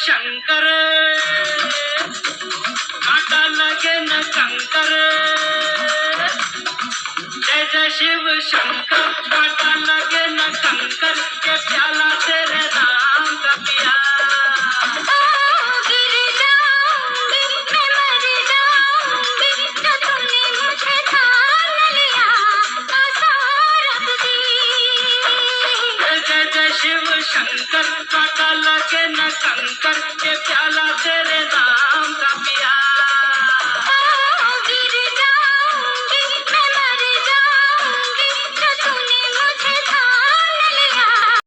शंकर काटा लगे न कंकर। जय जय शिव शंकर काटा लगे न कंकर, के प्याला तेरे नाम का पिया। गिर जाऊंगी मैं मर जाऊंगी, जो तूने मुझे ठान लिया आशा रख दी। जय जय शिव शंकर काटा लगे न कंकर, के